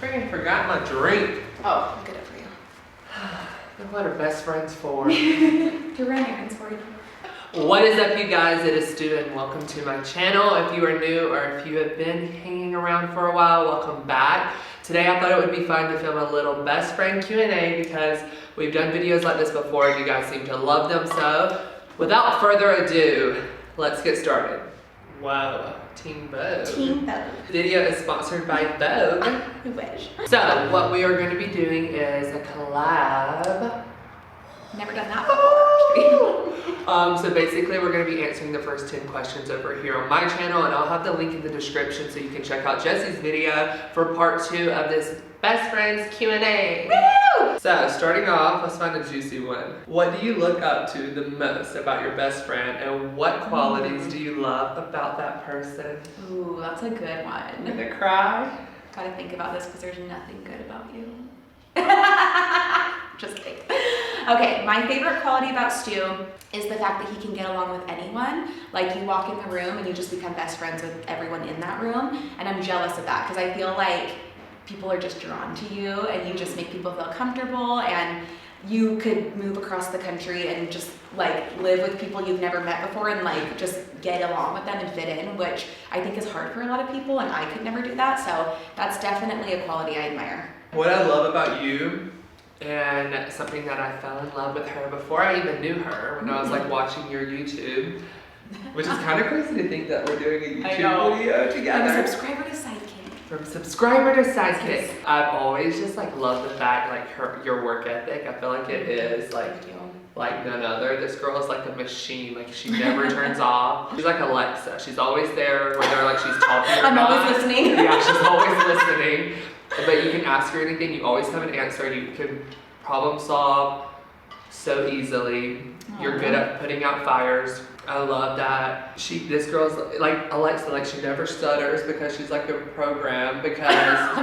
Freaking forgot my drink. Oh, I'll get it for you. What are best friends for? You're running errands for you. What is up, you guys? It is Stu and welcome to my channel. If you are new or if you have been hanging around for a while, welcome back. Today I thought it would be fun to film a little best friend Q&A because we've done videos like this before and you guys seem to love them. So without further ado, let's get started. Wow, Team Vogue. Team Vogue. Video is sponsored by Vogue. I wish. So what we are going to be doing is a collab. Never done that before. So basically we're going to be answering the first 10 questions over here on my channel, and I'll have the link in the description so you can check out Jessi's video for part 2 of this best friends Q&A. Woo! So starting off, let's find a juicy one. What do you look up to the most about your best friend, and what qualities do you love about that person? Ooh, that's a good I'm one. gonna cry. Gotta think about this because there's nothing good about you. Just kidding. Okay, my favorite quality about Stu is the fact that he can get along with anyone. Like, you walk in the room and you just become best friends with everyone in that room, and I'm jealous of that because I feel like people are just drawn to you and you just make people feel comfortable, and you could move across the country and just like live with people you've never met before and like just get along with them and fit in, which I think is hard for a lot of people, and I could never do that. So that's definitely a quality I admire. What I love about you, and something that I fell in love with her before I even knew her, when I was like watching your YouTube, which is kind of crazy to think that we're doing a YouTube video together. I'm a subscriber to sidekick. From subscriber to sidekick. I've always just like loved the fact like your work ethic. I feel like it is like none other. This girl is like a machine. Like, she never turns off. She's like Alexa. She's always there, whether like she's talking or I'm not. always listening. Yeah, she's always listening. But you can ask her anything. You always have an answer. You can problem solve so easily. You're good at putting out fires. I love that. This girl's like Alexa, like she never stutters because she's like a program, because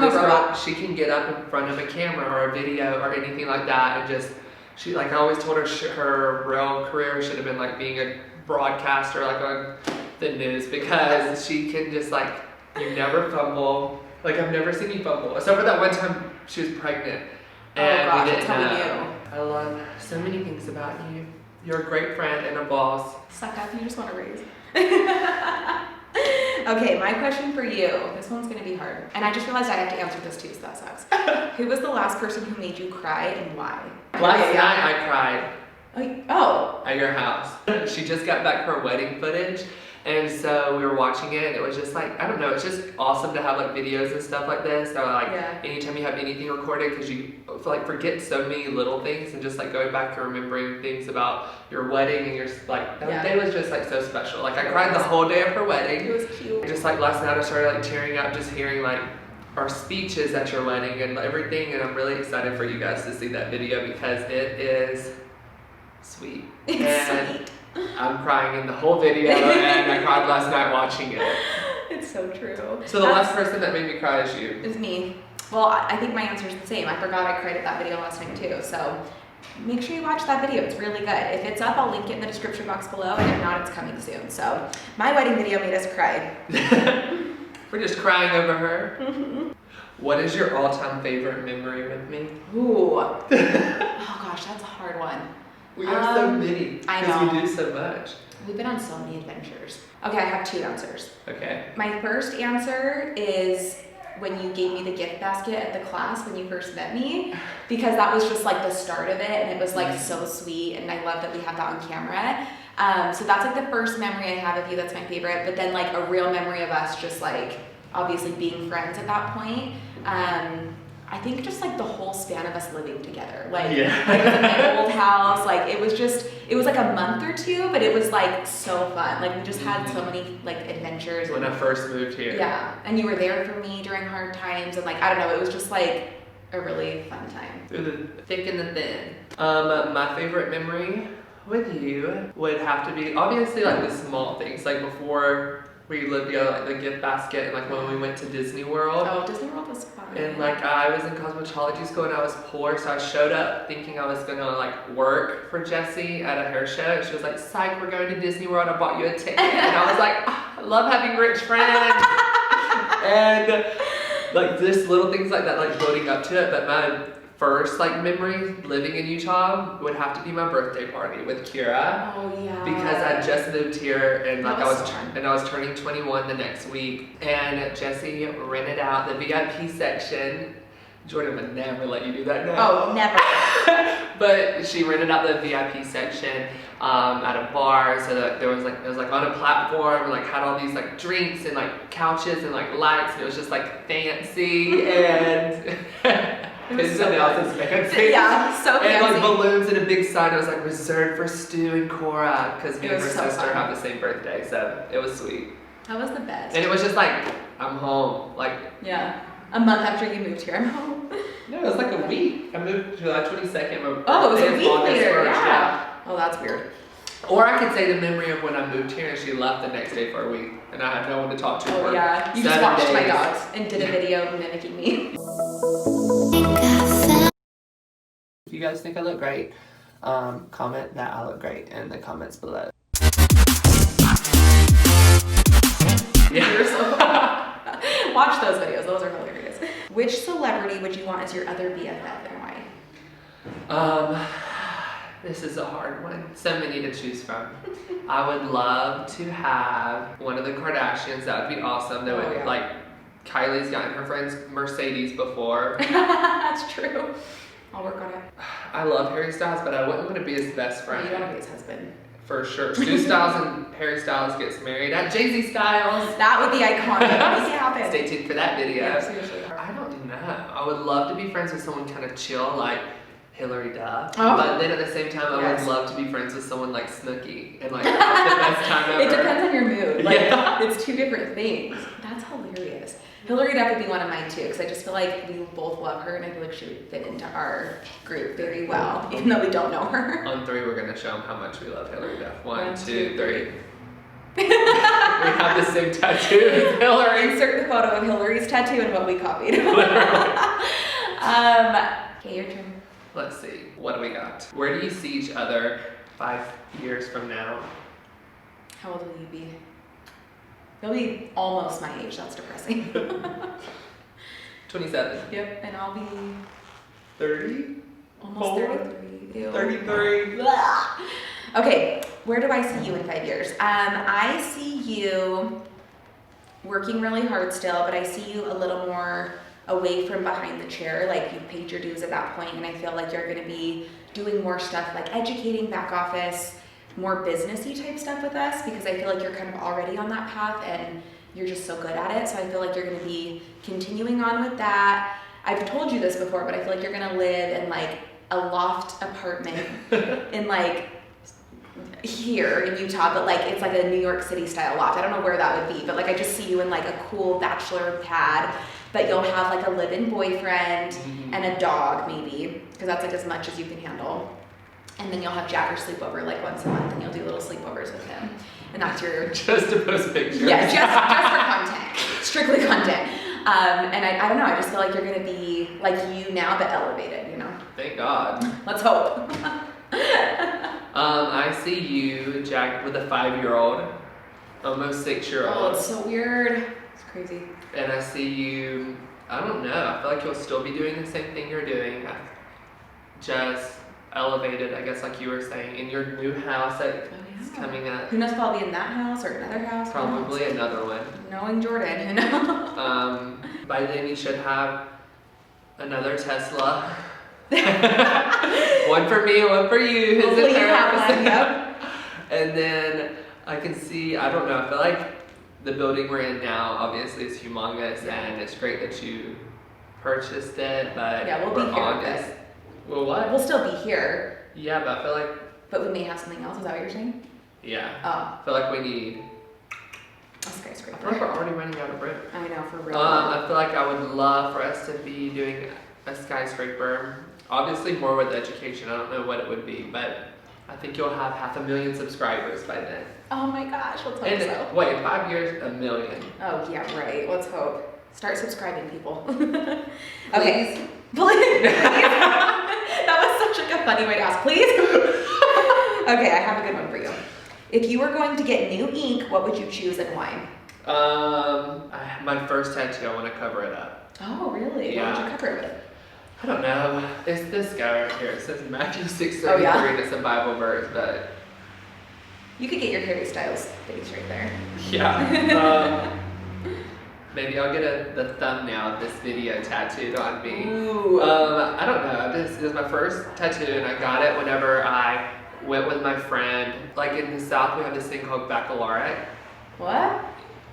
this girl, she can get up in front of a camera or a video or anything like that, and just, she, like, I always told her her real career should have been like being a broadcaster, like on the news, because she can just like, you never fumble. Like, I've never seen you fumble, except for that one time she was pregnant. And oh gosh, we didn't that's how we know. knew. I love so many things about you. You're a great friend and a boss. Suck up, you just want to raise. Okay, my question for you. This one's gonna be hard. And I just realized I have to answer this too, so that sucks. Who was the last person who made you cry and why? Last night I cried Oh. at your house. She just got back her wedding footage, and so we were watching it, and it was just like, I don't know, it's just awesome to have like videos and stuff like this. So like, anytime you have anything recorded, because you like forget so many little things, and just like going back and remembering things about your wedding, and you're like, that day was just like so special. Like, I cried the whole day of her wedding. It was cute. Just like last night I started like tearing up just hearing like our speeches at your wedding and everything, and I'm really excited for you guys to see that video because it is sweet. It's sweet. I'm crying in the whole video, and I cried last night watching it. It's so true. So the last person that made me cry is you. It's me. Well, I think my answer is the same. I forgot I cried at that video last night too. So make sure you watch that video. It's really good. If it's up, I'll link it in the description box below, and if not, it's coming soon. So my wedding video made us cry. We're just crying over her. What is your all-time favorite memory with me? Ooh. Oh gosh, that's a hard one. We have so many. I know. Because we do so much. We've been on so many adventures. Okay, I have 2 answers. Okay. My first answer is when you gave me the gift basket at the class when you first met me, because that was just like the start of it, and it was like so sweet, and I love that we have that on camera. So that's like the first memory I have of you. That's my favorite. But then like a real memory of us just like obviously being friends at that point. I think just like the whole span of us living together, like it was in my old house, like it was like a month or 2, but it was like so fun. Like, we just had so many like adventures. When I first moved here. Yeah, and you were there for me during hard times, and like, I don't know, it was just like a really fun time. Through the thick and the thin. My favorite memory with you would have to be obviously like the small things, like before we lived together, like the gift basket, and like when we went to Disney World. Oh, Disney World was fun. And like I was in cosmetology school and I was poor, so I showed up thinking I was gonna like work for Jessi at a hair show, and she was like, "Psych, we're going to Disney World, I bought you a ticket." And I was like, oh, I love having rich friends. And Like just little things like that, like building up to it. But my first like memory living in Utah would have to be my birthday party with Kira. Oh yeah. Because I just moved here and like That I was was so fun. and I was turning 21 the next week, and Jessie rented out the VIP section. Jordan would never let you do that now. Oh, never. But she rented out the VIP section at a bar, so that there was like, it was like on a platform and like had all these like drinks and like couches and like lights, and it was just like fancy and was so else is fancy. Yeah, so And like fancy. balloons and a big sign. It was like reserved for Stu and Cora because me It and her was so sister fun. have the same birthday, so it was sweet. That was the best. And it was just like I'm home. Like Yeah. A month after you moved here, I'm home. no, it was like a week. I moved July 22nd. My Oh, it was a birthday is week August later. 1st, Yeah. Oh, that's weird. Or I could say the memory of when I moved here and she left the next day for a week, and I had no one to talk to. Oh for yeah. You just 7 watched my days. dogs and did a video mimicking me. If you guys think I look great, comment that I look great in the comments below. You're so watch those videos. Those are hilarious. Which celebrity would you want as your other BFF and why? This is a hard one. So many to choose from. I would love to have one of the Kardashians. That would be awesome. That would yeah. like Kylie's gotten her friend's Mercedes before. That's true. I'll work on it. I love Harry Styles, but I wouldn't want to be his best You want to friend. be his husband. For sure. Stu Styles and Harry Styles gets married at Jay-Z Styles. That would be iconic. Make it happen. Stay tuned for that video. Yeah, seriously. I don't know. I would love to be friends with someone kind of chill, like Hillary Duff. Oh. But then at the same time, I Yes. would love to be friends with someone like Snooki and like have the best time ever. It depends on your mood. Like, Yeah. it's two different things. That's hilarious. Hillary Duff would be one of mine too, because I just feel like we both love her, and I feel like she would fit into our group very well, even though we don't know her. On 3, we're gonna show them how much we love Hillary Duff. 1, 2, 2, 3. We have the same tattoo as Hillary. Insert the photo of Hillary's tattoo and what we copied. Okay, your turn. Let's see. What do we got? Where do you see each other 5 years from now? How old will you be? You'll be almost my age. That's depressing. 27. Yep, and I'll be 30? almost 4? 33. Ew. 33. Blah. Okay, where do I see you in 5 years? I see you working really hard still, but I see you a little more away from behind the chair. Like, you've paid your dues at that point, and I feel like you're going to be doing more stuff like educating, back office, more businessy type stuff with us, because I feel like you're kind of already on that path and you're just so good at it. So I feel like you're going to be continuing on with that. I've told you this before, but I feel like you're going to live in like a loft apartment in like here in Utah, but like it's like a New York City style loft. I don't know where that would be, but like I just see you in like a cool bachelor pad, but you'll have like a live-in boyfriend and a dog maybe, because that's like as much as you can handle. And then you'll have Jagger sleep over like once a month, and you'll do little sleepovers with him. And that's your Just to post pictures. yeah, just for content, strictly content. And I don't know, I just feel like you're gonna be like you now, but elevated, you know? Thank God. Let's hope. I see you, Jack, with a 5-year-old, almost 6-year-old. Oh, it's so weird. It's crazy. And I see you, I don't know, I feel like you'll still be doing the same thing you're doing. Just elevated, I guess, like you were saying, in your new house that's coming up. Who knows if I'll be in that house or another house? Probably another one. Knowing Jordan, who knows? By then you should have another Tesla. One for me, one for you. His Hopefully and you have hers. one, yep. And then I can see, I don't know, I feel like the building we're in now obviously is humongous, and it's great that you purchased it, but Yeah, we'll be we're here on with this. it. Well, what? We'll still be here, Yeah, but I feel like, but we may have something else. Is that what you're saying? yeah. Oh, I feel like we need, a I feel like skyscraper. we're already running out of room. I know, for real. I feel like I would love for us to be doing a skyscraper. Obviously more with education. I don't know what it would be, but I think you'll have 500,000 subscribers by then. Oh my gosh, let's hope And so. wait, in 5 years, 1 million. Oh yeah, right. Let's hope. Start subscribing, people. Okay. Please. That was such like a funny way to ask. Please. Okay, I have a good one for you. If you were going to get new ink, what would you choose and why? My first tattoo, I want to cover it up. Oh, really? Yeah. What did you cover it with? I don't know. It's this guy right here. It says Matthew 6:33. Oh, yeah? And it's a Bible verse, but You could get your Harry Styles face right there. yeah. Maybe I'll get the thumbnail of this video tattooed on me. Ooh. I don't know. This is my first tattoo, and I got it whenever I went with my friend. Like in the South, we have this thing called baccalaureate. What?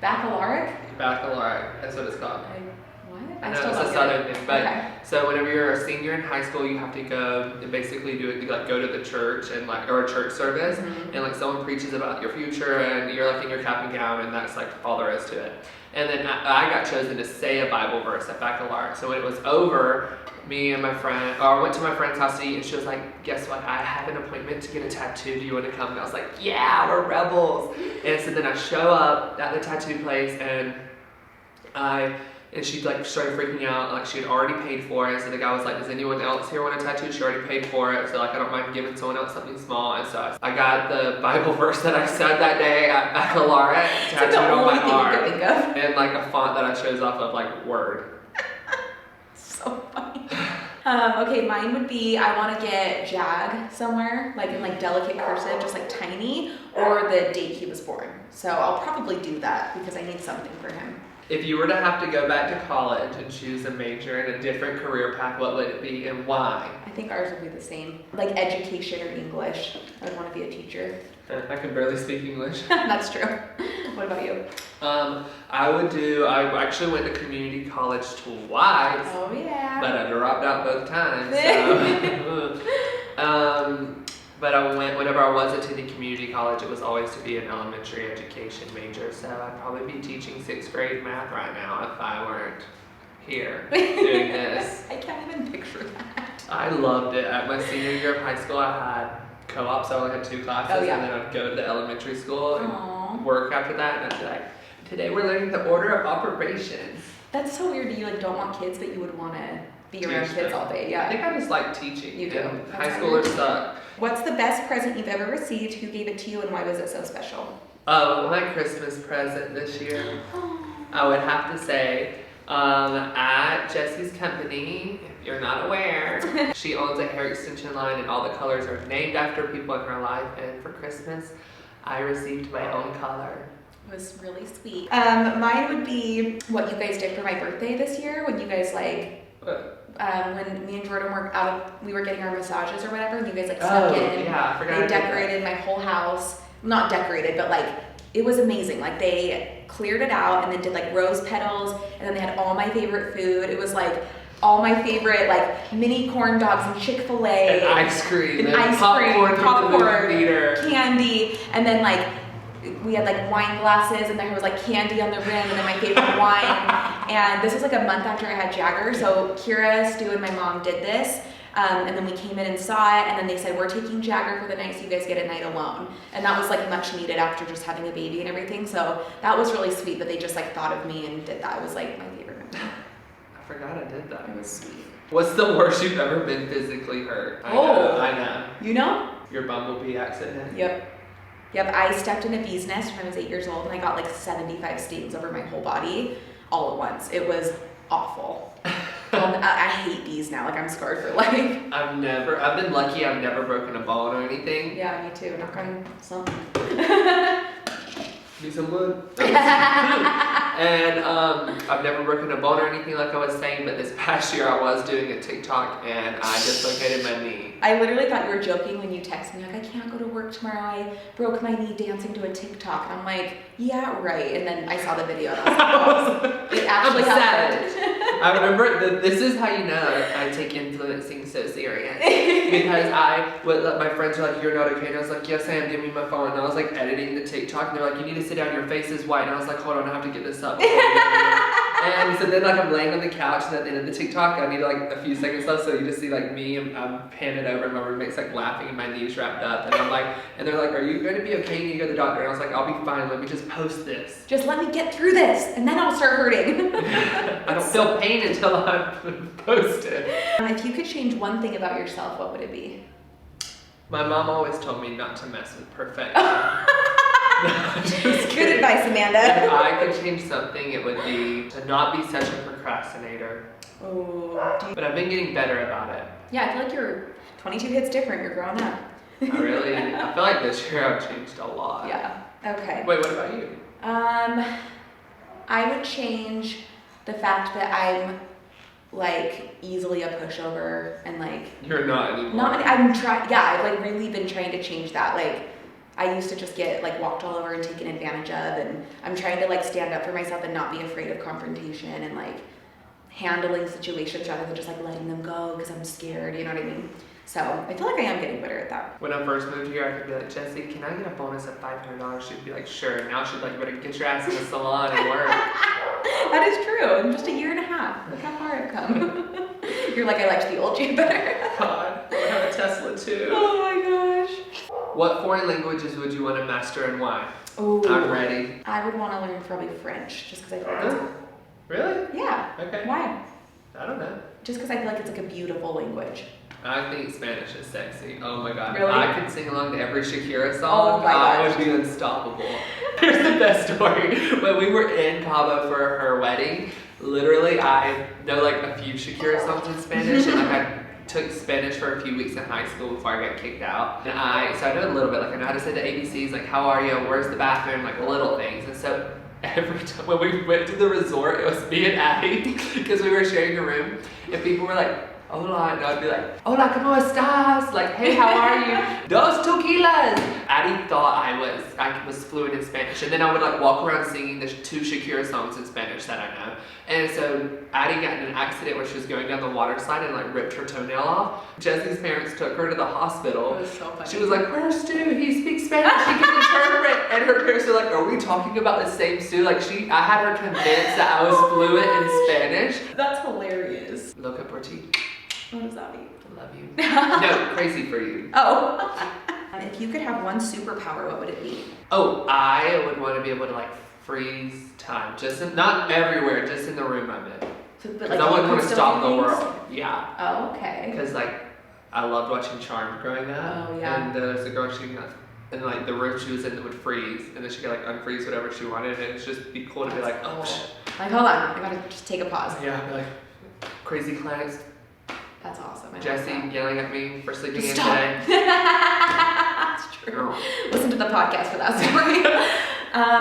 Baccalaureate? Baccalaureate. That's what it's called. What? I know still it's don't a get it. Southern thing, but Okay. so whenever you're a senior in high school, you have to go and basically do it. You like go to the church and like or a church service, and like someone preaches about your future, and you're like in your cap and gown, and that's like all there is to it. And then I got chosen to say a Bible verse at baccalaureate. So when it was over, me and my friend, or I went to my friend's house to eat, and she was like, "Guess what? I have an appointment to get a tattoo. Do you want to come?" And I was like, "Yeah, we're rebels." And so then I show up at the tattoo place, and she like started freaking out, like she had already paid for it. So the guy was like, "Does anyone else here want a tattoo?" She already paid for it, so like I don't mind giving someone else something small. And so I got the Bible verse that I said that day at baccalaureate tattooed on my arm, Think of. and like a font that I chose off of like Word. So funny. Okay, mine would be I want to get Jag somewhere, like in like delicate cursive, just like tiny, or the date he was born. So I'll probably do that because I need something for him. If you were to have to go back to college and choose a major in a different career path, what would it be and why? I think ours would be the same, like education or English. I would want to be a teacher. I can barely speak English. That's true. What about you? I actually went to community college twice. Oh yeah. But I dropped out both times. So. But whenever I was attending community college, it was always to be an elementary education major. So I'd probably be teaching 6th grade math right now if I weren't here doing this. I can't even picture that. I loved it. At my senior year of high school, I had co-ops. So I only had 2 classes, Oh, yeah. and then I'd go to the elementary school and Aww. work after that. And I'd be like, today we're learning the order of operations. That's so weird that you like don't want kids, but you would want to be around Teach kids them. all day. I Yeah. think I just like teaching. You do. And That's high how schoolers you- suck. What's the best present you've ever received? Who gave it to you, and why was it so special? Oh, my Christmas present this year, I would have to say, at Jessi's company, if you're not aware, she owns a hair extension line, and all the colors are named after people in her life. And for Christmas, I received my own color. It was really sweet. Mine would be what you guys did for my birthday this year, when you guys like. When me and Jordan were we were getting our massages or whatever, and you guys like snuck in. Yeah, I forgot. They decorated my whole house. Not decorated, but like it was amazing. Like they cleared it out and then did like rose petals, and then they had all my favorite food. It was like all my favorite like mini corn dogs and Chick-fil-A. And ice cream. And ice cream, popcorn, candy, and then like we had like wine glasses, and there was like candy on the rim, and then my favorite wine. And this was like a month after I had Jagger, so Kira, Stu, and my mom did this. And then we came in and saw it, and then they said, we're taking Jagger for the night, so you guys get a night alone. And that was like much needed after just having a baby and everything. So that was really sweet that they just like thought of me and did that. It was like my favorite memory. I forgot I did that. It was sweet. What's the worst you've ever been physically hurt? I know. You know? Your bumblebee accident. Yep. I stepped in a bee's nest when I was 8 years old, and I got like 75 stings over my whole body all at once. It was awful. I hate bees now. Like I'm scarred for life. I've been lucky. I've never broken a bone or anything. Yeah, me too. Knock on something. Need some wood. And I've never broken a bone or anything like I was saying, but this past year I was doing a TikTok and I dislocated my knee. I literally thought you were joking when you texted me, like, I can't go to work tomorrow. I broke my knee dancing to a TikTok. And I'm like, yeah, right. And then I saw the video and I was like, oh, it actually happened. I remember this is how you know I take influencing so serious. Because my friends were like, you're not okay. And I was like, yes, I am. Give me my phone. And I was like editing the TikTok. And they're like, you need to sit down. Your face is white. And I was like, hold on, I have to get this up. And so then like I'm laying on the couch, and at the end of the TikTok, I need like a few seconds left. So you just see like me, and I'm panted over, and my roommate's like laughing, and my knee's wrapped up. And I'm like, and they're like, are you going to be okay? You need to go to the doctor. And I was like, I'll be fine. Let me just post this. Just let me get through this, and then I'll start hurting. I don't feel pain until I'm posted. If you could change one thing about yourself, what would it be? My mom always told me not to mess with perfection. Just Good kidding. advice, If Amanda. I could change something, it would be to not be such a procrastinator. Oh, But I've been getting better about it. yeah, I feel like your 22 hits different. You're growing up. I feel like this year I've changed a lot. Yeah. Okay. Wait, what about you? I would change the fact that I'm like easily a pushover and like You're not anymore. I'm trying. Yeah, I've like really been trying to change that. Like I used to just get like walked all over and taken advantage of, and I'm trying to like stand up for myself and not be afraid of confrontation and like handling situations rather than just like letting them go because I'm scared. You know what I mean? So I feel like I am getting better at that. When I first moved here, I could be like, Jessi, can I get a bonus of $500? She'd be like, sure. Now she'd be like, you better get your ass in the salon and work. That is true. In just a year and a half. Look how far I've come. You're like, I liked the old you better. God, I have a Tesla too. Oh my gosh. What foreign languages would you want to master and why? Ooh. I'm ready. I would want to learn probably French, just because I feel like it's Really? yeah. Okay. Why? I don't know. Just because I feel like it's like a beautiful language. I think Spanish is sexy. Oh my god. Really? If I could sing along to every Shakira song, Oh my I gosh. would be unstoppable. Here's the best story. When we were in Cabo for her wedding, literally I know like a few Shakira songs in Spanish, and like I took Spanish for a few weeks in high school before I got kicked out. And so I know a little bit, like I know how to say the ABCs, like how are you, where's the bathroom, like little things. And so every time when we went to the resort, it was me and Addie, because we were sharing a room, and people were like, hola, and I'd be like, hola, ¿cómo estás? Like, hey, how are you? Dos tequilas. Addie thought I was fluent in Spanish, and then I would like walk around singing the 2 Shakira songs in Spanish that I know. And so Addie got in an accident where she was going down the water slide and like ripped her toenail off. Jessi's parents took her to the hospital. It was so funny. She was like, where's Stu? He speaks Spanish, he can interpret. And her parents were like, are we talking about the same Stu? Like I had her convinced that I was fluent in Spanish. That's hilarious. Loca por ti. What does that mean? I love you. No, crazy for you. Oh. If you could have one superpower, what would it be? Oh, I would want to be able to like freeze time. Not everywhere, just in the room I'm in. So, but, Because like, I you wouldn't want could to still stop do the things? world. Yeah. Oh, okay. Because like, I loved watching Charmed growing up. Oh, yeah. And there's a girl she got, and like the room she was in would freeze, and then she could like unfreeze whatever she wanted, and it'd just be cool to be like, oh, Like, hold on, I gotta just take a pause. yeah, be like, crazy clients. That's awesome. I love Jessi that. yelling at me for sleeping Just in stop. today. That's true. Oh. Listen to the podcast for that story.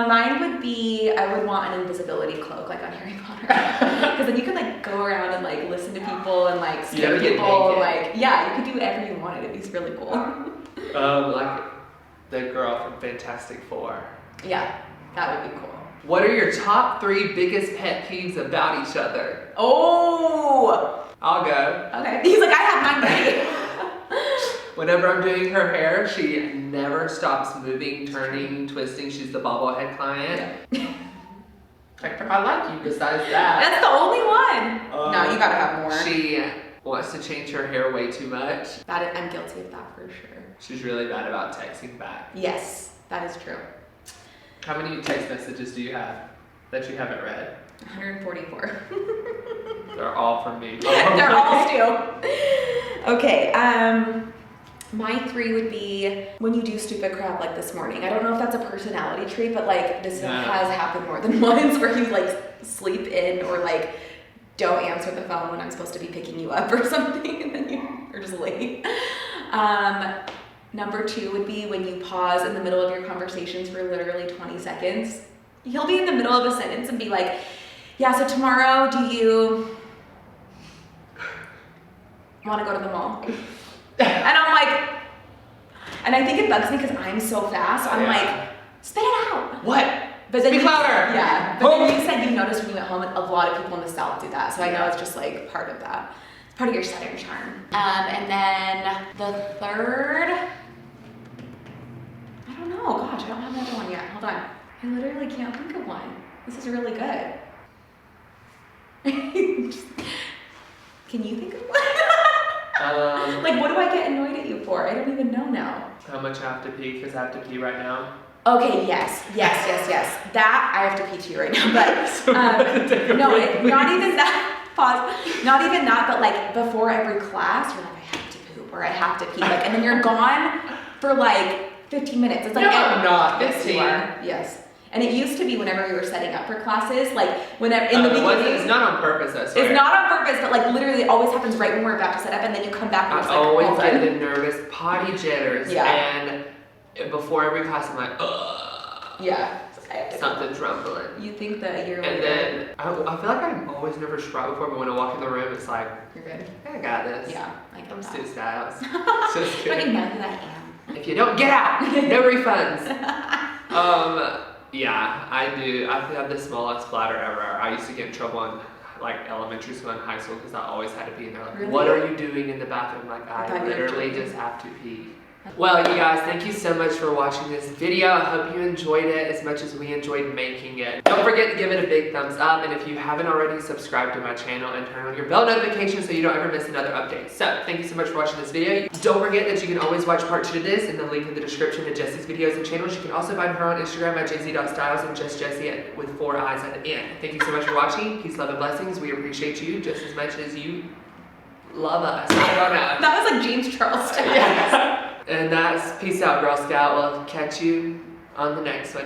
Mine would be, I would want an invisibility cloak, like on Harry Potter. Because then you could like go around and like listen to people and like You scare ever get people. naked? Like, yeah, you could do whatever you wanted. It'd be really cool. Like the girl from Fantastic Four. Yeah, that would be cool. What are your top 3 biggest pet peeves about each other? Oh! I'll go. Okay. He's like, I have mine ready. Whenever I'm doing her hair, she never stops moving, turning, twisting. She's the bobblehead client. I like you besides that. That's the only one. No, you gotta have more. She wants to change her hair way too much. I'm guilty of that for sure. She's really bad about texting back. Yes, that is true. How many text messages do you have that you haven't read? 144. They're all from me. They're all Stu. Okay, my 3 would be when you do stupid crap like this morning. I don't know if that's a personality trait, but like this has happened more than once where you like sleep in or like don't answer the phone when I'm supposed to be picking you up or something and then you're just late. Number 2 would be when you pause in the middle of your conversations for literally 20 seconds. He'll be in the middle of a sentence and be like, yeah, so tomorrow do you want to go to the mall? And I'm like, and I think it bugs me because I'm so fast. I'm like, spit it out. What? But then Speak louder. Yeah. But then you said you notice when you get home, a lot of people in the South do that. So I know it's just like part of that. It's part of your Southern charm. And then the 3rd, I don't know. Gosh, I don't have another one yet. Hold on. I literally can't think of one. This is really good. Can you think of one? Like, what do I get annoyed at you for? I don't even know now. How much I have to pee? Because I have to pee right now. Okay, yes. That, I have to pee too right now, but no, not even that, pause, not even that, but like before every class, you're like, I have to poop or I have to pee, like, and then you're gone for like 15 minutes. It's like, No, I'm not. Yes, 15. you are. Yes. And it used to be whenever we were setting up for classes, like whenever in the beginning. It's not on purpose, I swear. It's not on purpose, but like literally it always happens right when we're about to set up, and then you come back and it's I like, always all get done. the nervous potty jitters, Yeah. and before every class I'm like, ugh. Yeah. I have to Something's rumbling. You think that a year And later. then I feel like I'm always nervous right before, but when I walk in the room, it's like, You're good. I got this. Yeah, I get I'm that. Stu Styles. Just Don't kidding. even know who I am. If you don't get out, no refunds. Yeah, I do. I have the smallest bladder ever. I used to get in trouble in like elementary school and high school because I always had to pee. And they're like, Really? "What are you doing in the bathroom?" Like, I I thought you were literally joking. just have to pee. Well, you guys, thank you so much for watching this video. I hope you enjoyed it as much as we enjoyed making it. Don't forget to give it a big thumbs up, and if you haven't already, subscribe to my channel and turn on your bell notification so you don't ever miss another update. So, thank you so much for watching this video. Don't forget that you can always watch part 2 to this in the link in the description to Jessi's videos and channels. You can also find her on Instagram at jz.styles and just Jessi with 4 eyes at the end. Thank you so much for watching. Peace, love, and blessings. We appreciate you just as much as you love us. I don't know. That was like James Charles style. Yeah. And that's peace out, Girl Scout. We'll catch you on the next one.